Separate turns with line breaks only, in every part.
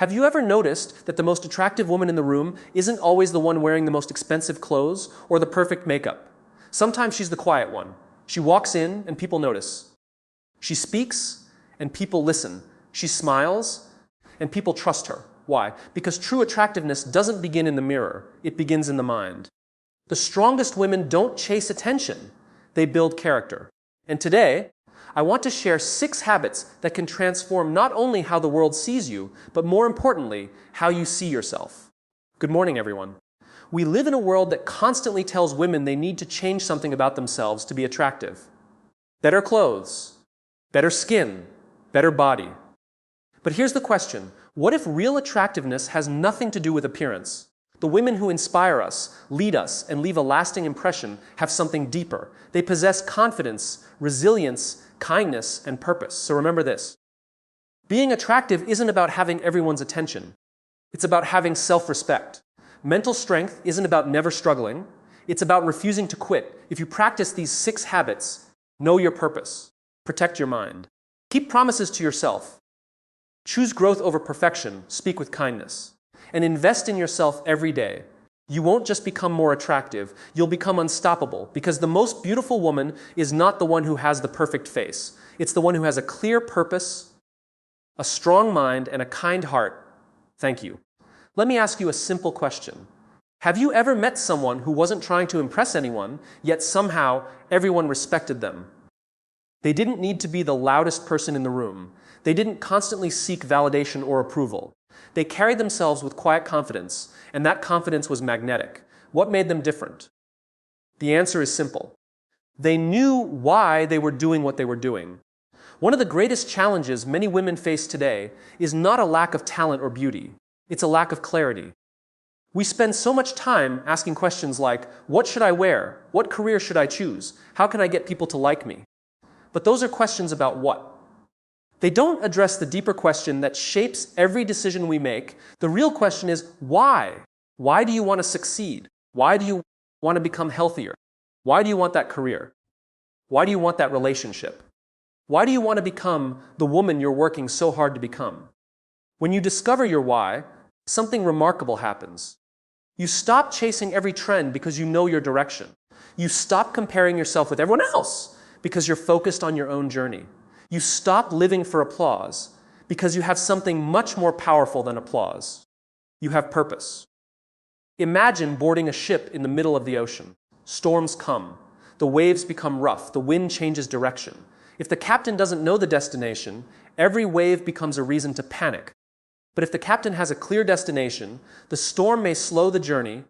Have you ever noticed that the most attractive woman in the room isn't always the one wearing the most expensive clothes or the perfect makeup? Sometimes she's the quiet one. She walks in and people notice. She speaks and people listen. She smiles and people trust her. Why? Because true attractiveness doesn't begin in the mirror. It begins in the mind. The strongest women don't chase attention. They build character. And today, I want to share 6 habits that can transform not only how the world sees you, but more importantly, how you see yourself. Good morning, everyone. We live in a world that constantly tells women they need to change something about themselves to be attractive. Better clothes, better skin, better body. But here's the question. What if real attractiveness has nothing to do with appearance? The women who inspire us, lead us, and leave a lasting impression have something deeper. They possess confidence, resilience, kindness, and purpose. So remember this. Being attractive isn't about having everyone's attention. It's about having self-respect. Mental strength isn't about never struggling. It's about refusing to quit. If you practice these 6 habits, know your purpose. Protect your mind. Keep promises to yourself. Choose growth over perfection. Speak with kindness. And invest in yourself every day. You won't just become more attractive, you'll become unstoppable, because the most beautiful woman is not the one who has the perfect face. It's the one who has a clear purpose, a strong mind, and a kind heart. Thank you. Let me ask you a simple question. Have you ever met someone who wasn't trying to impress anyone, yet somehow everyone respected them? They didn't need to be the loudest person in the room. They didn't constantly seek validation or approval. They carried themselves with quiet confidence, and that confidence was magnetic. What made them different? The answer is simple. They knew why they were doing what they were doing. One of the greatest challenges many women face today is not a lack of talent or beauty. It's a lack of clarity. We spend so much time asking questions like, what should I wear? What career should I choose? How can I get people to like me? But those are questions about what? They don't address the deeper question that shapes every decision we make. The real question is why? Why do you want to succeed? Why do you want to become healthier? Why do you want that career? Why do you want that relationship? Why do you want to become the woman you're working so hard to become? When you discover your why, something remarkable happens. You stop chasing every trend because you know your direction. You stop comparing yourself with everyone else because you're focused on your own journey. You stop living for applause because you have something much more powerful than applause. You have purpose. Imagine boarding a ship in the middle of the ocean. Storms come. The waves become rough. The wind changes direction. If the captain doesn't know the destination, every wave becomes a reason to panic. But if the captain has a clear destination, the storm may slow the journey,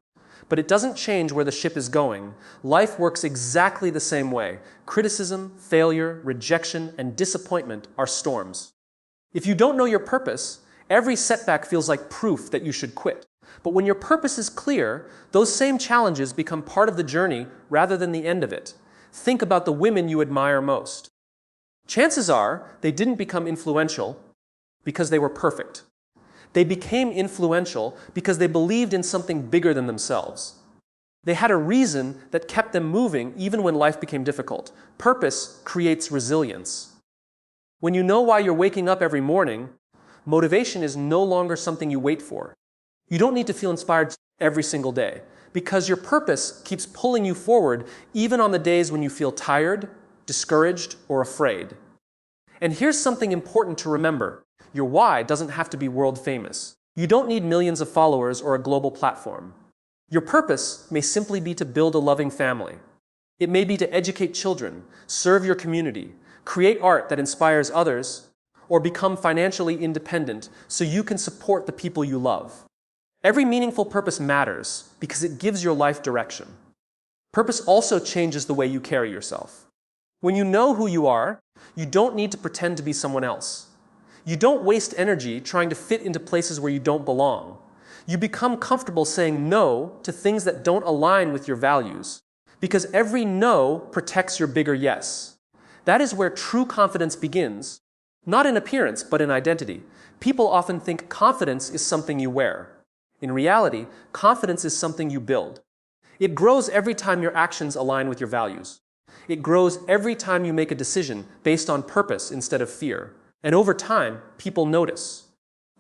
but it doesn't change where the ship is going. Life works exactly the same way. Criticism, failure, rejection, and disappointment are storms. If you don't know your purpose, every setback feels like proof that you should quit. But when your purpose is clear, those same challenges become part of the journey rather than the end of it. Think about the women you admire most. Chances are they didn't become influential because they were perfect. They became influential because they believed in something bigger than themselves. They had a reason that kept them moving even when life became difficult. Purpose creates resilience. When you know why you're waking up every morning, motivation is no longer something you wait for. You don't need to feel inspired every single day because your purpose keeps pulling you forward even on the days when you feel tired, discouraged, or afraid. And here's something important to remember. Your why doesn't have to be world famous. You don't need millions of followers or a global platform. Your purpose may simply be to build a loving family. It may be to educate children, serve your community, create art that inspires others, or become financially independent so you can support the people you love. Every meaningful purpose matters because it gives your life direction. Purpose also changes the way you carry yourself. When you know who you are, you don't need to pretend to be someone else. You don't waste energy trying to fit into places where you don't belong. You become comfortable saying no to things that don't align with your values, because every no protects your bigger yes. That is where true confidence begins, not in appearance, but in identity. People often think confidence is something you wear. In reality, confidence is something you build. It grows every time your actions align with your values. It grows every time you make a decision based on purpose instead of fear. And over time, people notice.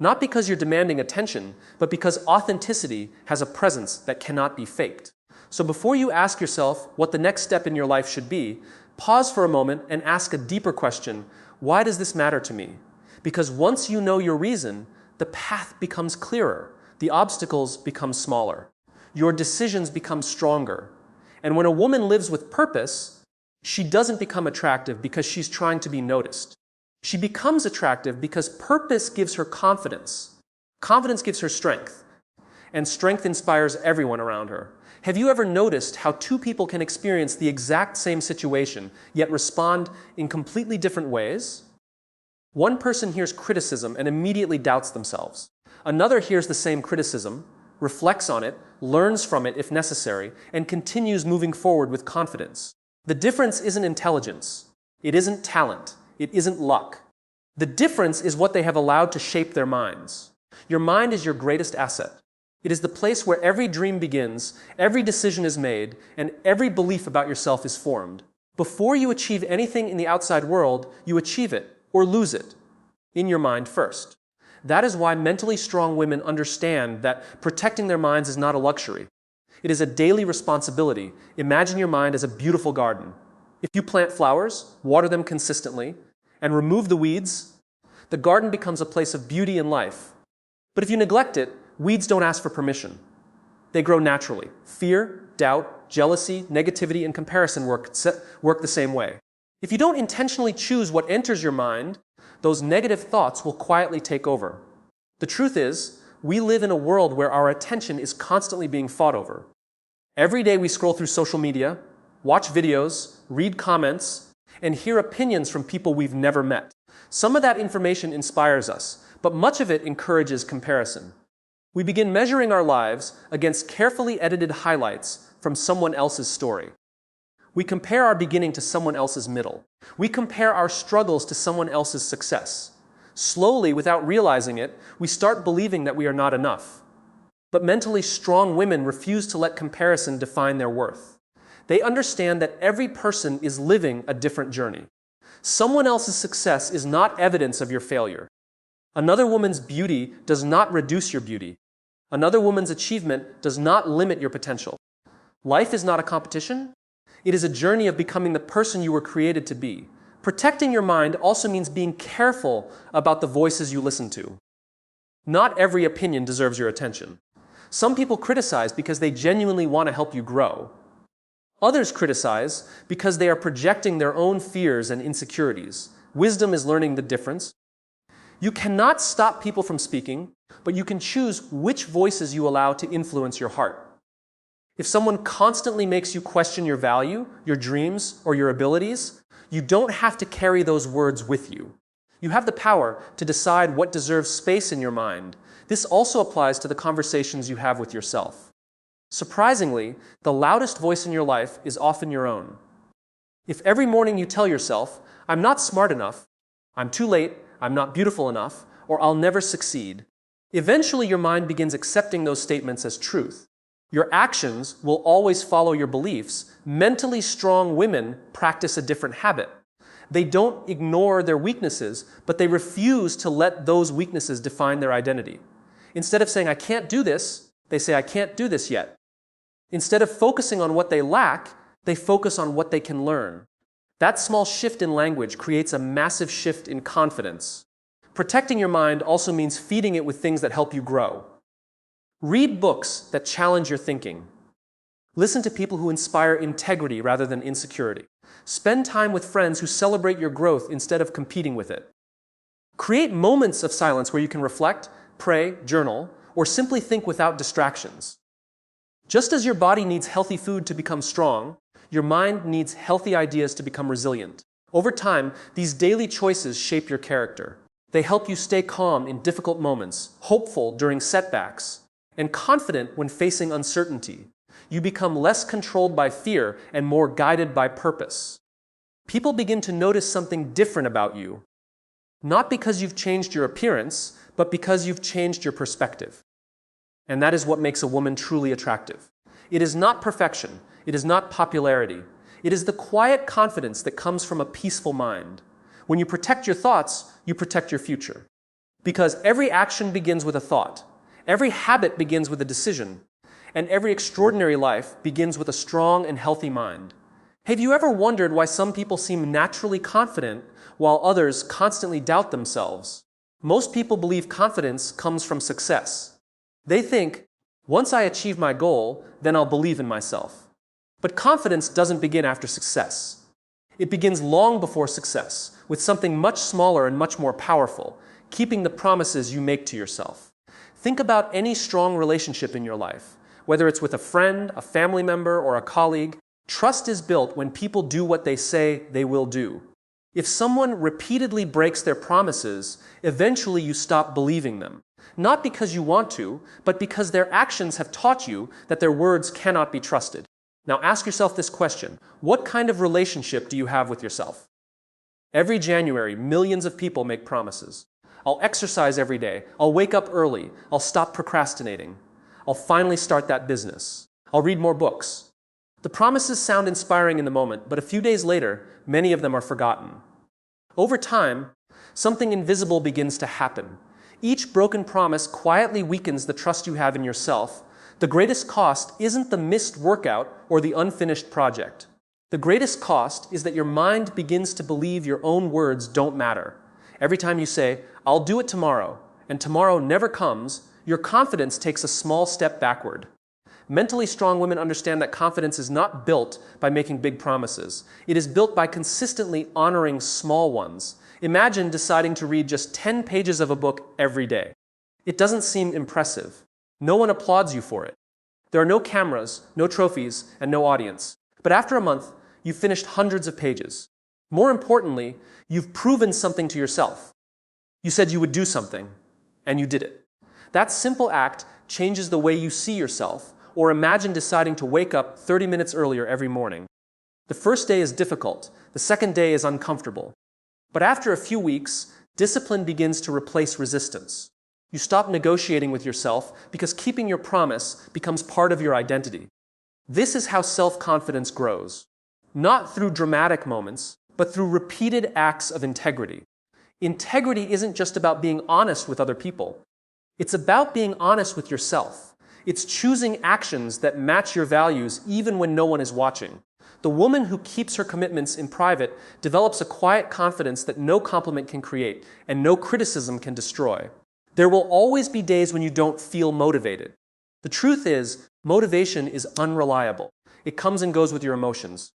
Not because you're demanding attention, but because authenticity has a presence that cannot be faked. So before you ask yourself what the next step in your life should be, pause for a moment and ask a deeper question: why does this matter to me? Because once you know your reason, the path becomes clearer, the obstacles become smaller, your decisions become stronger. And when a woman lives with purpose, she doesn't become attractive because she's trying to be noticed. She becomes attractive because purpose gives her confidence. Confidence gives her strength, and strength inspires everyone around her. Have you ever noticed how two people can experience the exact same situation, yet respond in completely different ways? One person hears criticism and immediately doubts themselves. Another hears the same criticism, reflects on it, learns from it if necessary, and continues moving forward with confidence. The difference isn't intelligence. It isn't talent. It isn't luck. The difference is what they have allowed to shape their minds. Your mind is your greatest asset. It is the place where every dream begins, every decision is made, and every belief about yourself is formed. Before you achieve anything in the outside world, you achieve it, or lose it, in your mind first. That is why mentally strong women understand that protecting their minds is not a luxury. It is a daily responsibility. Imagine your mind as a beautiful garden. If you plant flowers, water them consistently, and remove the weeds, the garden becomes a place of beauty and life. But if you neglect it, weeds don't ask for permission. They grow naturally. Fear, doubt, jealousy, negativity, and comparison work the same way. If you don't intentionally choose what enters your mind, those negative thoughts will quietly take over. The truth is, we live in a world where our attention is constantly being fought over. Every day we scroll through social media, watch videos, read comments, and hear opinions from people we've never met. Some of that information inspires us, but much of it encourages comparison. We begin measuring our lives against carefully edited highlights from someone else's story. We compare our beginning to someone else's middle. We compare our struggles to someone else's success. Slowly, without realizing it, we start believing that we are not enough. But mentally strong women refuse to let comparison define their worth. They understand that every person is living a different journey. Someone else's success is not evidence of your failure. Another woman's beauty does not reduce your beauty. Another woman's achievement does not limit your potential. Life is not a competition. It is a journey of becoming the person you were created to be. Protecting your mind also means being careful about the voices you listen to. Not every opinion deserves your attention. Some people criticize because they genuinely want to help you grow. Others criticize because they are projecting their own fears and insecurities. Wisdom is learning the difference. You cannot stop people from speaking, but you can choose which voices you allow to influence your heart. If someone constantly makes you question your value, your dreams, or your abilities, you don't have to carry those words with you. You have the power to decide what deserves space in your mind. This also applies to the conversations you have with yourself. Surprisingly, the loudest voice in your life is often your own. If every morning you tell yourself, "I'm not smart enough," "I'm too late," "I'm not beautiful enough," or "I'll never succeed," eventually your mind begins accepting those statements as truth. Your actions will always follow your beliefs. Mentally strong women practice a different habit. They don't ignore their weaknesses, but they refuse to let those weaknesses define their identity. Instead of saying, "I can't do this," they say, "I can't do this yet." Instead of focusing on what they lack, they focus on what they can learn. That small shift in language creates a massive shift in confidence. Protecting your mind also means feeding it with things that help you grow. Read books that challenge your thinking. Listen to people who inspire integrity rather than insecurity. Spend time with friends who celebrate your growth instead of competing with it. Create moments of silence where you can reflect, pray, journal, or simply think without distractions. Just as your body needs healthy food to become strong, your mind needs healthy ideas to become resilient. Over time, these daily choices shape your character. They help you stay calm in difficult moments, hopeful during setbacks, and confident when facing uncertainty. You become less controlled by fear and more guided by purpose. People begin to notice something different about you, not because you've changed your appearance, but because you've changed your perspective. And that is what makes a woman truly attractive. It is not perfection. It is not popularity. It is the quiet confidence that comes from a peaceful mind. When you protect your thoughts, you protect your future. Because every action begins with a thought, every habit begins with a decision, and every extraordinary life begins with a strong and healthy mind. Have you ever wondered why some people seem naturally confident while others constantly doubt themselves? Most people believe confidence comes from success. They think, once I achieve my goal, then I'll believe in myself. But confidence doesn't begin after success. It begins long before success, with something much smaller and much more powerful, keeping the promises you make to yourself. Think about any strong relationship in your life, whether it's with a friend, a family member, or a colleague. Trust is built when people do what they say they will do. If someone repeatedly breaks their promises, eventually you stop believing them. Not because you want to, but because their actions have taught you that their words cannot be trusted. Now ask yourself this question: what kind of relationship do you have with yourself? Every January, millions of people make promises. I'll exercise every day. I'll wake up early. I'll stop procrastinating. I'll finally start that business. I'll read more books. The promises sound inspiring in the moment, but a few days later, many of them are forgotten. Over time, something invisible begins to happen. Each broken promise quietly weakens the trust you have in yourself. The greatest cost isn't the missed workout or the unfinished project. The greatest cost is that your mind begins to believe your own words don't matter. Every time you say, "I'll do it tomorrow," and tomorrow never comes, your confidence takes a small step backward. Mentally strong women understand that confidence is not built by making big promises. It is built by consistently honoring small ones. Imagine deciding to read just 10 pages of a book every day. It doesn't seem impressive. No one applauds you for it. There are no cameras, no trophies, and no audience. But after a month, you've finished hundreds of pages. More importantly, you've proven something to yourself. You said you would do something, and you did it. That simple act changes the way you see yourself. Or imagine deciding to wake up 30 minutes earlier every morning. The first day is difficult. The second day is uncomfortable. But after a few weeks, discipline begins to replace resistance. You stop negotiating with yourself because keeping your promise becomes part of your identity. This is how self-confidence grows. Not through dramatic moments, but through repeated acts of integrity. Integrity isn't just about being honest with other people. It's about being honest with yourself. It's choosing actions that match your values even when no one is watching. The woman who keeps her commitments in private develops a quiet confidence that no compliment can create and no criticism can destroy. There will always be days when you don't feel motivated. The truth is, motivation is unreliable. It comes and goes with your emotions.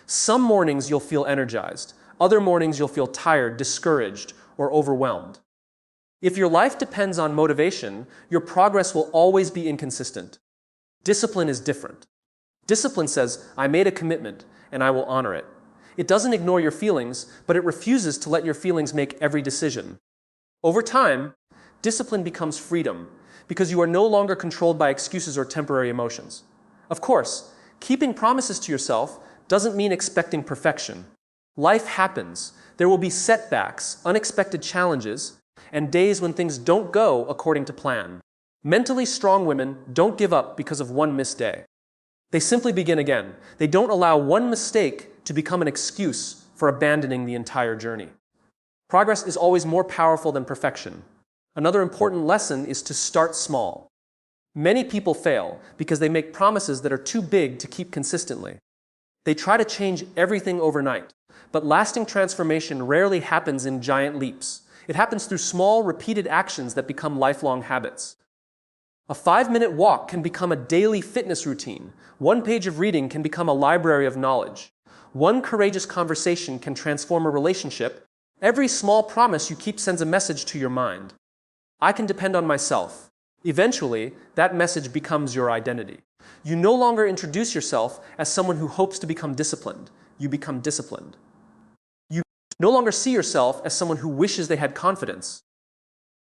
Some mornings you'll feel energized. Other mornings you'll feel tired, discouraged, or overwhelmed. If your life depends on motivation, your progress will always be inconsistent. Discipline is different. Discipline says, I made a commitment, and I will honor it. It doesn't ignore your feelings, but it refuses to let your feelings make every decision. Over time, discipline becomes freedom, because you are no longer controlled by excuses or temporary emotions. Of course, keeping promises to yourself doesn't mean expecting perfection. Life happens. There will be setbacks, unexpected challenges, and days when things don't go according to plan. Mentally strong women don't give up because of one missed day. They simply begin again. They don't allow one mistake to become an excuse for abandoning the entire journey. Progress is always more powerful than perfection. Another important lesson is to start small. Many people fail because they make promises that are too big to keep consistently. They try to change everything overnight, but lasting transformation rarely happens in giant leaps. It happens through small, repeated actions that become lifelong habits. A 5-minute walk can become a daily fitness routine. One page of reading can become a library of knowledge. One courageous conversation can transform a relationship. Every small promise you keep sends a message to your mind. I can depend on myself. Eventually, that message becomes your identity. You no longer introduce yourself as someone who hopes to become disciplined. You become disciplined. You no longer see yourself as someone who wishes they had confidence.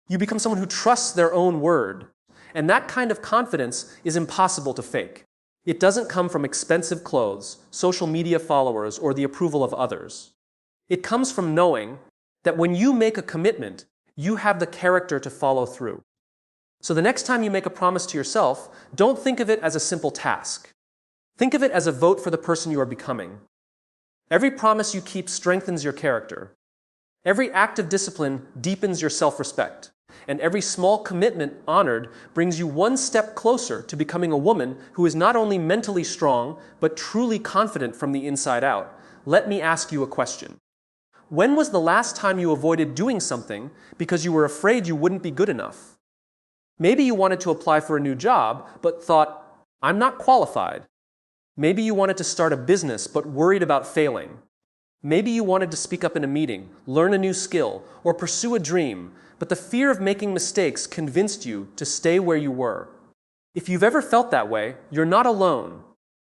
You become someone who trusts their own word. And that kind of confidence is impossible to fake. It doesn't come from expensive clothes, social media followers, or the approval of others. It comes from knowing that when you make a commitment, you have the character to follow through. So the next time you make a promise to yourself, don't think of it as a simple task. Think of it as a vote for the person you are becoming. Every promise you keep strengthens your character. Every act of discipline deepens your self-respect. And every small commitment honored brings you one step closer to becoming a woman who is not only mentally strong, but truly confident from the inside out. Let me ask you a question. When was the last time you avoided doing something because you were afraid you wouldn't be good enough? Maybe you wanted to apply for a new job, but thought, I'm not qualified. Maybe you wanted to start a business, but worried about failing. Maybe you wanted to speak up in a meeting, learn a new skill, or pursue a dream, but the fear of making mistakes convinced you to stay where you were. If you've ever felt that way, you're not alone.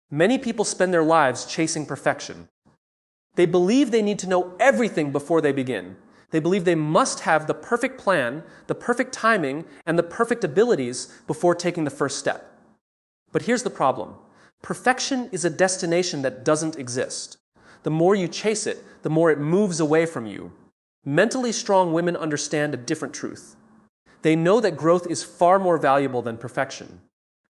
Many people spend their lives chasing perfection. They believe they need to know everything before they begin. They believe they must have the perfect plan, the perfect timing, and the perfect abilities before taking the first step. But here's the problem. Perfection is a destination that doesn't exist. The more you chase it, the more it moves away from you. Mentally strong women understand a different truth. They know that growth is far more valuable than perfection.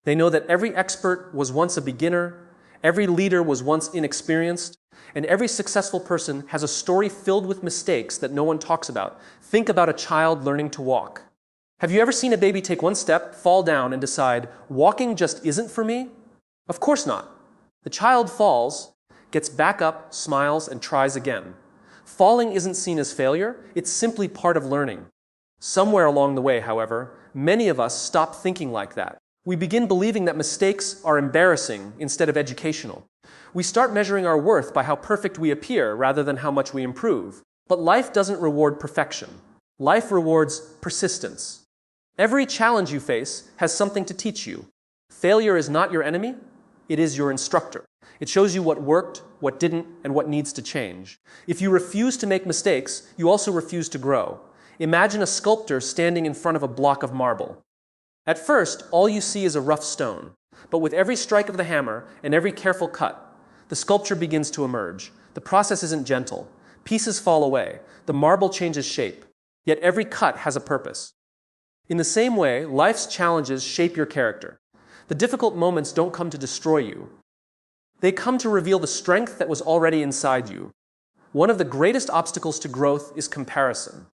They know that every expert was once a beginner, every leader was once inexperienced, and every successful person has a story filled with mistakes that no one talks about. Think about a child learning to walk. Have you ever seen a baby take one step, fall down, and decide, walking just isn't for me? Of course not. The child falls, gets back up, smiles, and tries again. Falling isn't seen as failure, it's simply part of learning. Somewhere along the way, however, many of us stop thinking like that. We begin believing that mistakes are embarrassing instead of educational. We start measuring our worth by how perfect we appear rather than how much we improve. But life doesn't reward perfection. Life rewards persistence. Every challenge you face has something to teach you. Failure is not your enemy, it is your instructor. It shows you what worked, what didn't, and what needs to change. If you refuse to make mistakes, you also refuse to grow. Imagine a sculptor standing in front of a block of marble. At first, all you see is a rough stone. But with every strike of the hammer and every careful cut, the sculpture begins to emerge. The process isn't gentle. Pieces fall away. The marble changes shape. Yet every cut has a purpose. In the same way, life's challenges shape your character. The difficult moments don't come to destroy you. They come to reveal the strength that was already inside you. One of the greatest obstacles to growth is comparison.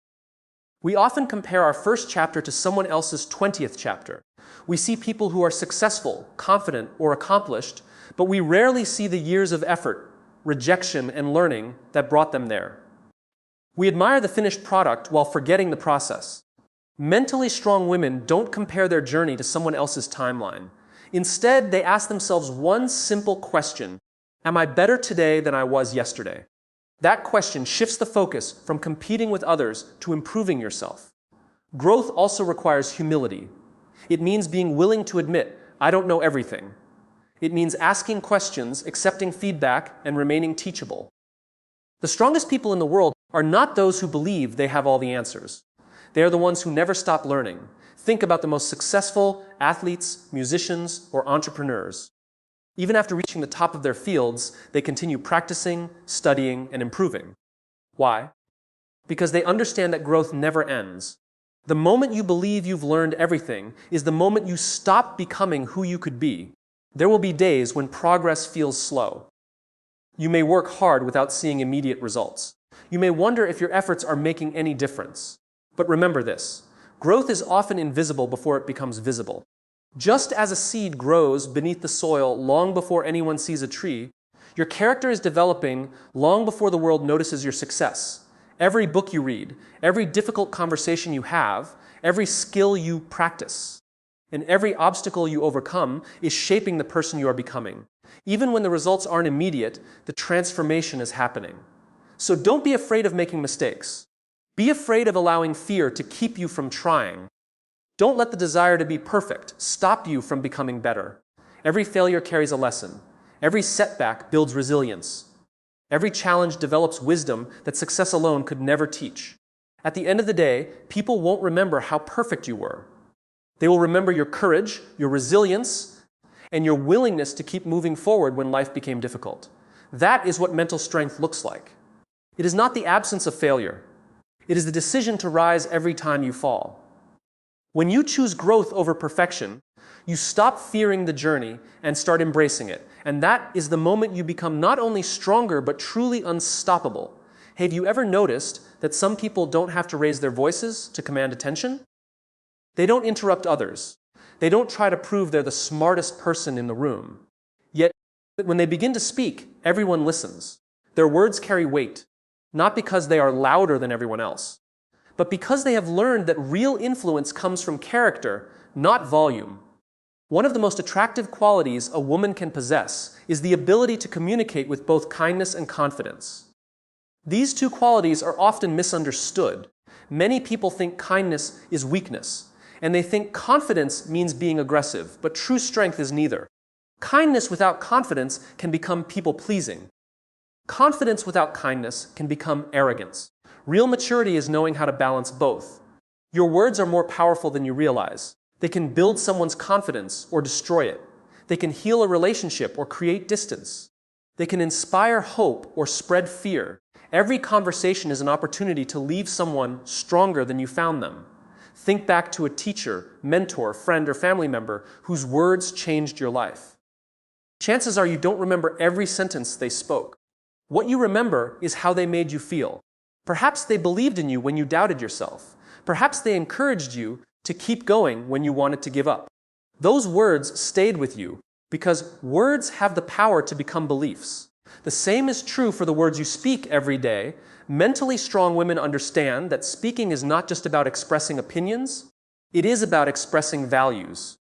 We often compare our first chapter to someone else's 20th chapter. We see people who are successful, confident, or accomplished, but we rarely see the years of effort, rejection, and learning that brought them there. We admire the finished product while forgetting the process. Mentally strong women don't compare their journey to someone else's timeline. Instead, they ask themselves one simple question: am I better today than I was yesterday? That question shifts the focus from competing with others to improving yourself. Growth also requires humility. It means being willing to admit, I don't know everything. It means asking questions, accepting feedback, and remaining teachable. The strongest people in the world are not those who believe they have all the answers. They are the ones who never stop learning. Think about the most successful athletes, musicians, or entrepreneurs. Even after reaching the top of their fields, they continue practicing, studying, and improving. Why? Because they understand that growth never ends. The moment you believe you've learned everything is the moment you stop becoming who you could be. There will be days when progress feels slow. You may work hard without seeing immediate results. You may wonder if your efforts are making any difference. But remember this: growth is often invisible before it becomes visible. Just as a seed grows beneath the soil long before anyone sees a tree, your character is developing long before the world notices your success. Every book you read, every difficult conversation you have, every skill you practice, and every obstacle you overcome is shaping the person you are becoming. Even when the results aren't immediate, the transformation is happening. So don't be afraid of making mistakes. Be afraid of allowing fear to keep you from trying. Don't let the desire to be perfect stop you from becoming better. Every failure carries a lesson. Every setback builds resilience. Every challenge develops wisdom that success alone could never teach. At the end of the day, people won't remember how perfect you were. They will remember your courage, your resilience, and your willingness to keep moving forward when life became difficult. That is what mental strength looks like. It is not the absence of failure. It is the decision to rise every time you fall. When you choose growth over perfection, you stop fearing the journey and start embracing it. And that is the moment you become not only stronger, but truly unstoppable. Have you ever noticed that some people don't have to raise their voices to command attention? They don't interrupt others. They don't try to prove they're the smartest person in the room. Yet, when they begin to speak, everyone listens. Their words carry weight, not because they are louder than everyone else, but because they have learned that real influence comes from character, not volume. One of the most attractive qualities a woman can possess is the ability to communicate with both kindness and confidence. These two qualities are often misunderstood. Many people think kindness is weakness, and they think confidence means being aggressive, but true strength is neither. Kindness without confidence can become people-pleasing. Confidence without kindness can become arrogance. Real maturity is knowing how to balance both. Your words are more powerful than you realize. They can build someone's confidence or destroy it. They can heal a relationship or create distance. They can inspire hope or spread fear. Every conversation is an opportunity to leave someone stronger than you found them. Think back to a teacher, mentor, friend, or family member whose words changed your life. Chances are you don't remember every sentence they spoke. What you remember is how they made you feel. Perhaps they believed in you when you doubted yourself. Perhaps they encouraged you to keep going when you wanted to give up. Those words stayed with you because words have the power to become beliefs. The same is true for the words you speak every day. Mentally strong women understand that speaking is not just about expressing opinions, it is about expressing values.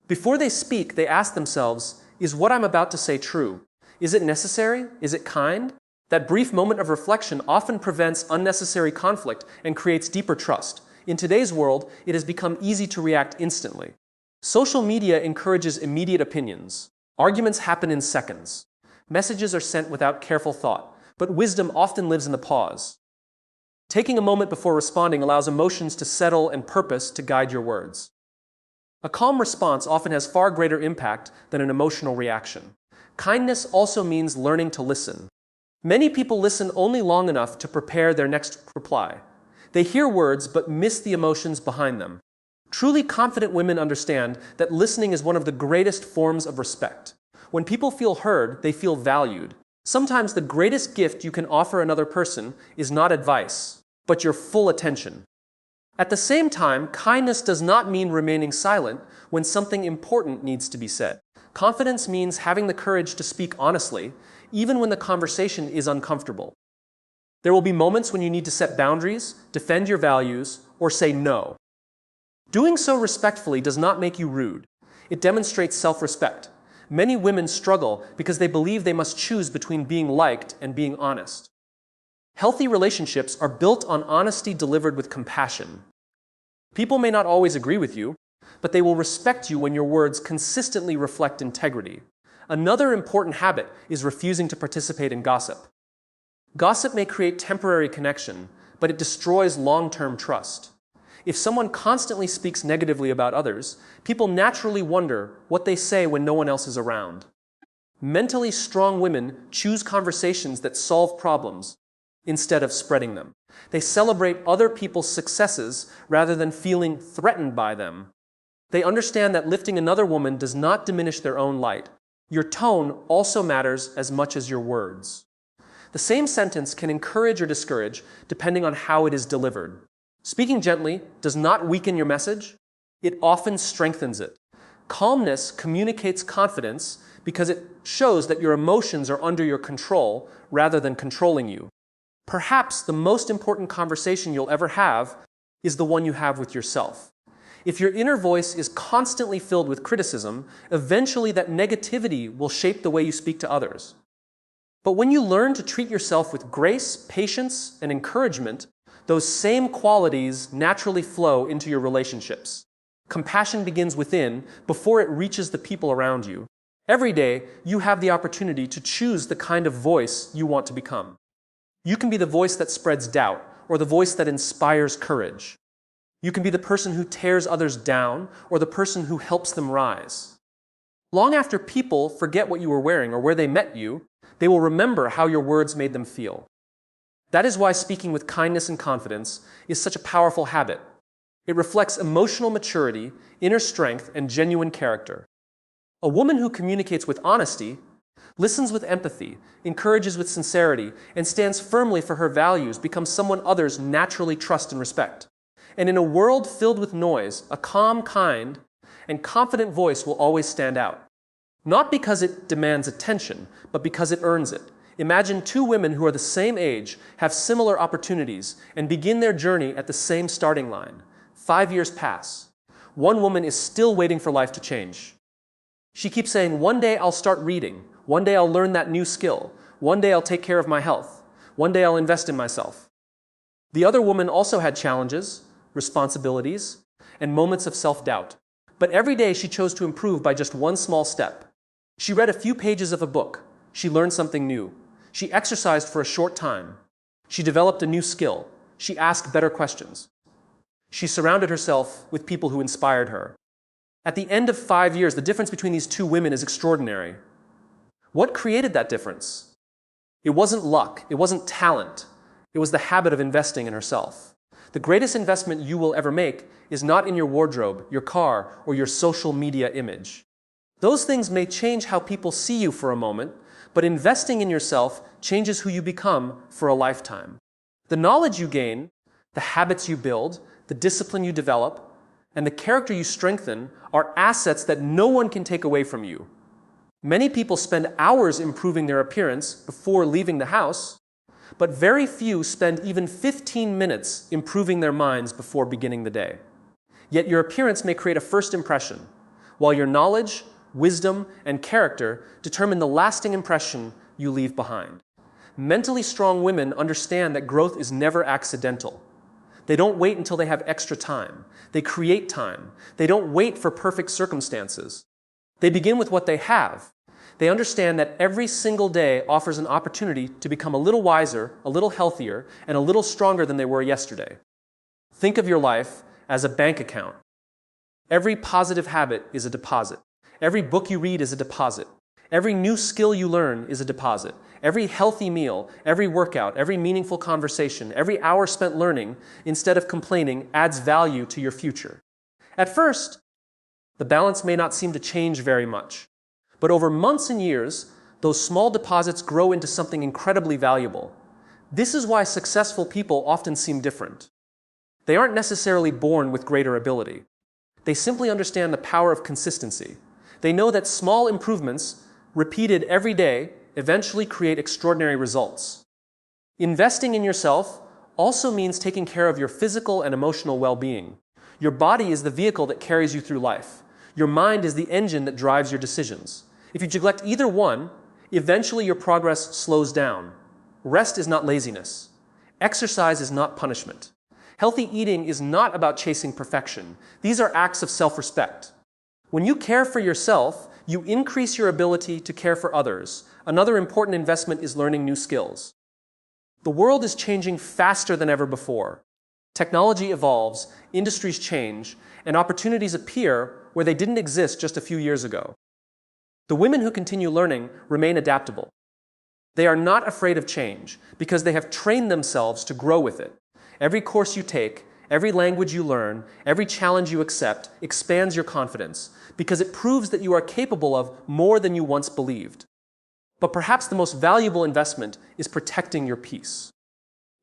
Before they speak, they ask themselves, is what I'm about to say true? Is it necessary? Is it kind? That brief moment of reflection often prevents unnecessary conflict and creates deeper trust. In today's world, it has become easy to react instantly. Social media encourages immediate opinions. Arguments happen in seconds. Messages are sent without careful thought, but wisdom often lives in the pause. Taking a moment before responding allows emotions to settle and purpose to guide your words. A calm response often has far greater impact than an emotional reaction. Kindness also means learning to listen. Many people listen only long enough to prepare their next reply. They hear words but miss the emotions behind them. Truly confident women understand that listening is one of the greatest forms of respect. When people feel heard, they feel valued. Sometimes the greatest gift you can offer another person is not advice, but your full attention. At the same time, kindness does not mean remaining silent when something important needs to be said. Confidence means having the courage to speak honestly, even when the conversation is uncomfortable. There will be moments when you need to set boundaries, defend your values, or say no. Doing so respectfully does not make you rude. It demonstrates self-respect. Many women struggle because they believe they must choose between being liked and being honest. Healthy relationships are built on honesty delivered with compassion. People may not always agree with you, but they will respect you when your words consistently reflect integrity. Another important habit is refusing to participate in gossip. Gossip may create temporary connection, but it destroys long-term trust. If someone constantly speaks negatively about others, people naturally wonder what they say when no one else is around. Mentally strong women choose conversations that solve problems instead of spreading them. They celebrate other people's successes rather than feeling threatened by them. They understand that lifting another woman does not diminish their own light. Your tone also matters as much as your words. The same sentence can encourage or discourage depending on how it is delivered. Speaking gently does not weaken your message, it often strengthens it. Calmness communicates confidence because it shows that your emotions are under your control rather than controlling you. Perhaps the most important conversation you'll ever have is the one you have with yourself. If your inner voice is constantly filled with criticism, eventually that negativity will shape the way you speak to others. But when you learn to treat yourself with grace, patience, and encouragement, those same qualities naturally flow into your relationships. Compassion begins within before it reaches the people around you. Every day, you have the opportunity to choose the kind of voice you want to become. You can be the voice that spreads doubt, or the voice that inspires courage. You can be the person who tears others down, or the person who helps them rise. Long after people forget what you were wearing or where they met you, they will remember how your words made them feel. That is why speaking with kindness and confidence is such a powerful habit. It reflects emotional maturity, inner strength, and genuine character. A woman who communicates with honesty, listens with empathy, encourages with sincerity, and stands firmly for her values becomes someone others naturally trust and respect. And in a world filled with noise, a calm, kind, and confident voice will always stand out. Not because it demands attention, but because it earns it. Imagine two women who are the same age, have similar opportunities, and begin their journey at the same starting line. 5 years pass. One woman is still waiting for life to change. She keeps saying, one day I'll start reading. One day I'll learn that new skill. One day I'll take care of my health. One day I'll invest in myself. The other woman also had challenges, responsibilities, and moments of self-doubt. But every day she chose to improve by just one small step. She read a few pages of a book. She learned something new. She exercised for a short time. She developed a new skill. She asked better questions. She surrounded herself with people who inspired her. At the end of 5 years, the difference between these two women is extraordinary. What created that difference? It wasn't luck. It wasn't talent. It was the habit of investing in herself. The greatest investment you will ever make is not in your wardrobe, your car, or your social media image. Those things may change how people see you for a moment, but investing in yourself changes who you become for a lifetime. The knowledge you gain, the habits you build, the discipline you develop, and the character you strengthen are assets that no one can take away from you. Many people spend hours improving their appearance before leaving the house, but very few spend even 15 minutes improving their minds before beginning the day. Yet your appearance may create a first impression, while your knowledge, wisdom, and character determine the lasting impression you leave behind. Mentally strong women understand that growth is never accidental. They don't wait until they have extra time. They create time. They don't wait for perfect circumstances. They begin with what they have. They understand that every single day offers an opportunity to become a little wiser, a little healthier, and a little stronger than they were yesterday. Think of your life as a bank account. Every positive habit is a deposit. Every book you read is a deposit. Every new skill you learn is a deposit. Every healthy meal, every workout, every meaningful conversation, every hour spent learning instead of complaining adds value to your future. At first, the balance may not seem to change very much. But over months and years, those small deposits grow into something incredibly valuable. This is why successful people often seem different. They aren't necessarily born with greater ability. They simply understand the power of consistency. They know that small improvements, repeated every day, eventually create extraordinary results. Investing in yourself also means taking care of your physical and emotional well-being. Your body is the vehicle that carries you through life. Your mind is the engine that drives your decisions. If you neglect either one, eventually your progress slows down. Rest is not laziness. Exercise is not punishment. Healthy eating is not about chasing perfection. These are acts of self-respect. When you care for yourself, you increase your ability to care for others. Another important investment is learning new skills. The world is changing faster than ever before. Technology evolves, industries change, and opportunities appear where they didn't exist just a few years ago. The women who continue learning remain adaptable. They are not afraid of change because they have trained themselves to grow with it. Every course you take, every language you learn, every challenge you accept expands your confidence because it proves that you are capable of more than you once believed. But perhaps the most valuable investment is protecting your peace.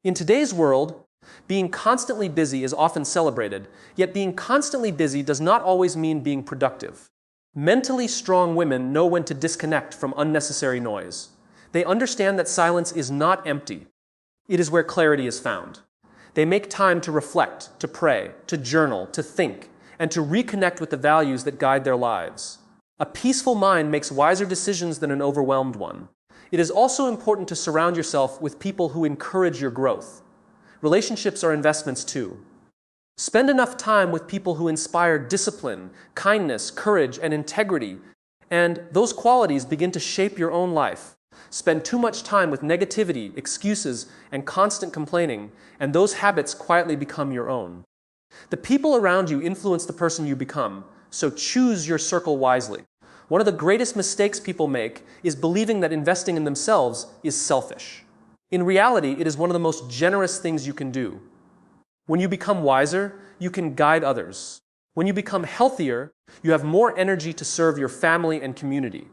In today's world, being constantly busy is often celebrated, yet being constantly busy does not always mean being productive. Mentally strong women know when to disconnect from unnecessary noise. They understand that silence is not empty. It is where clarity is found. They make time to reflect, to pray, to journal, to think, and to reconnect with the values that guide their lives. A peaceful mind makes wiser decisions than an overwhelmed one. It is also important to surround yourself with people who encourage your growth. Relationships are investments too. Spend enough time with people who inspire discipline, kindness, courage, and integrity, and those qualities begin to shape your own life. Spend too much time with negativity, excuses, and constant complaining, and those habits quietly become your own. The people around you influence the person you become, so choose your circle wisely. One of the greatest mistakes people make is believing that investing in themselves is selfish. In reality, it is one of the most generous things you can do. When you become wiser, you can guide others. When you become healthier, you have more energy to serve your family and community.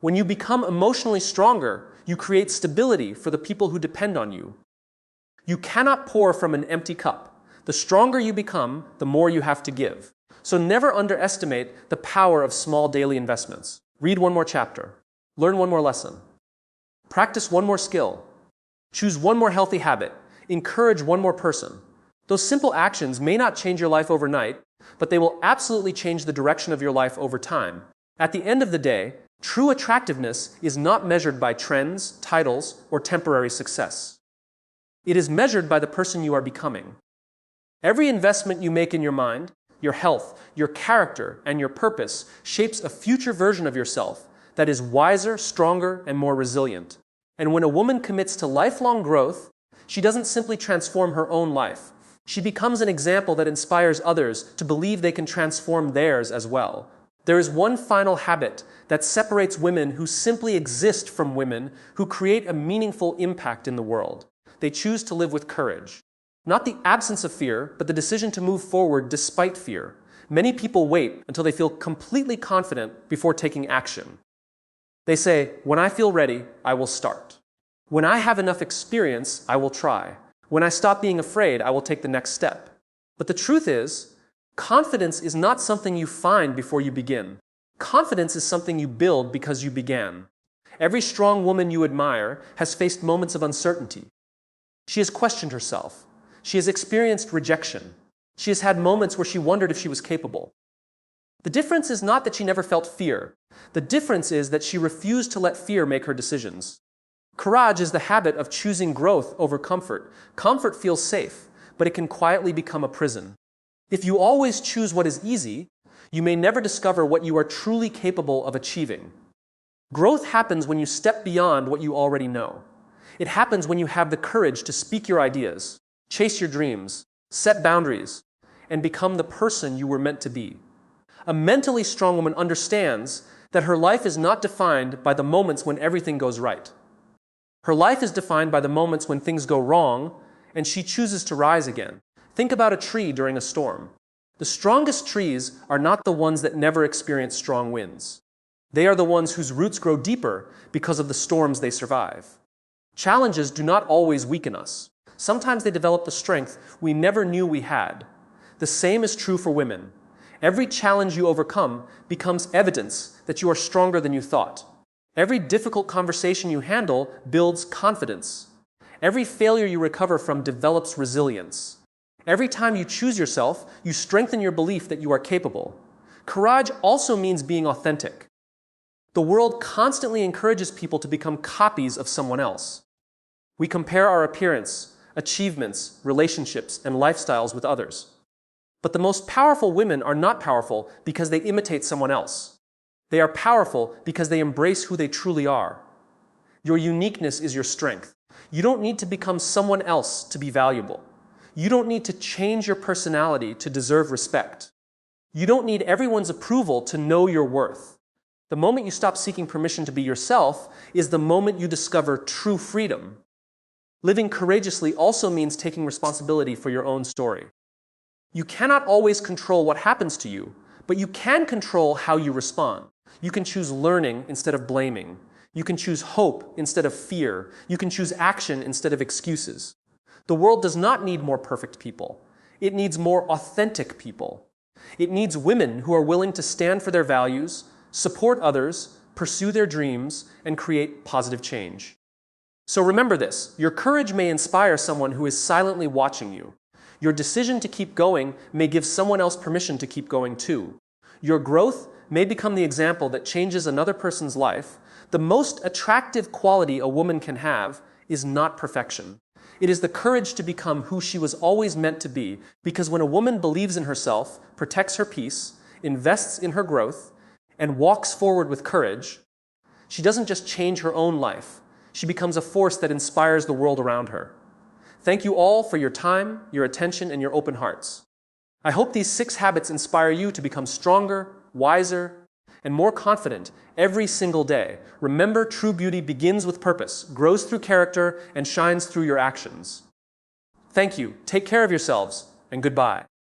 When you become emotionally stronger, you create stability for the people who depend on you. You cannot pour from an empty cup. The stronger you become, the more you have to give. So never underestimate the power of small daily investments. Read one more chapter. Learn one more lesson. Practice one more skill. Choose one more healthy habit. Encourage one more person. Those simple actions may not change your life overnight, but they will absolutely change the direction of your life over time. At the end of the day, true attractiveness is not measured by trends, titles, or temporary success. It is measured by the person you are becoming. Every investment you make in your mind, your health, your character, and your purpose shapes a future version of yourself that is wiser, stronger, and more resilient. And when a woman commits to lifelong growth, she doesn't simply transform her own life. She becomes an example that inspires others to believe they can transform theirs as well. There is one final habit that separates women who simply exist from women who create a meaningful impact in the world. They choose to live with courage. Not the absence of fear, but the decision to move forward despite fear. Many people wait until they feel completely confident before taking action. They say, when I feel ready, I will start. When I have enough experience, I will try. When I stop being afraid, I will take the next step. But the truth is, confidence is not something you find before you begin. Confidence is something you build because you began. Every strong woman you admire has faced moments of uncertainty. She has questioned herself. She has experienced rejection. She has had moments where she wondered if she was capable. The difference is not that she never felt fear. The difference is that she refused to let fear make her decisions. Courage is the habit of choosing growth over comfort. Comfort feels safe, but it can quietly become a prison. If you always choose what is easy, you may never discover what you are truly capable of achieving. Growth happens when you step beyond what you already know. It happens when you have the courage to speak your ideas, chase your dreams, set boundaries, and become the person you were meant to be. A mentally strong woman understands that her life is not defined by the moments when everything goes right. Her life is defined by the moments when things go wrong, and she chooses to rise again. Think about a tree during a storm. The strongest trees are not the ones that never experience strong winds. They are the ones whose roots grow deeper because of the storms they survive. Challenges do not always weaken us. Sometimes they develop the strength we never knew we had. The same is true for women. Every challenge you overcome becomes evidence that you are stronger than you thought. Every difficult conversation you handle builds confidence. Every failure you recover from develops resilience. Every time you choose yourself, you strengthen your belief that you are capable. Courage also means being authentic. The world constantly encourages people to become copies of someone else. We compare our appearance, achievements, relationships, and lifestyles with others. But the most powerful women are not powerful because they imitate someone else. They are powerful because they embrace who they truly are. Your uniqueness is your strength. You don't need to become someone else to be valuable. You don't need to change your personality to deserve respect. You don't need everyone's approval to know your worth. The moment you stop seeking permission to be yourself is the moment you discover true freedom. Living courageously also means taking responsibility for your own story. You cannot always control what happens to you, but you can control how you respond. You can choose learning instead of blaming. You can choose hope instead of fear. You can choose action instead of excuses. The world does not need more perfect people. It needs more authentic people. It needs women who are willing to stand for their values, support others, pursue their dreams, and create positive change. So remember this, your courage may inspire someone who is silently watching you. Your decision to keep going may give someone else permission to keep going too. Your growth may become the example that changes another person's life. The most attractive quality a woman can have is not perfection. It is the courage to become who she was always meant to be, because when a woman believes in herself, protects her peace, invests in her growth, and walks forward with courage, she doesn't just change her own life. She becomes a force that inspires the world around her. Thank you all for your time, your attention, and your open hearts. I hope these 6 habits inspire you to become stronger, wiser, and more confident every single day. Remember, true beauty begins with purpose, grows through character, and shines through your actions. Thank you, take care of yourselves, and goodbye.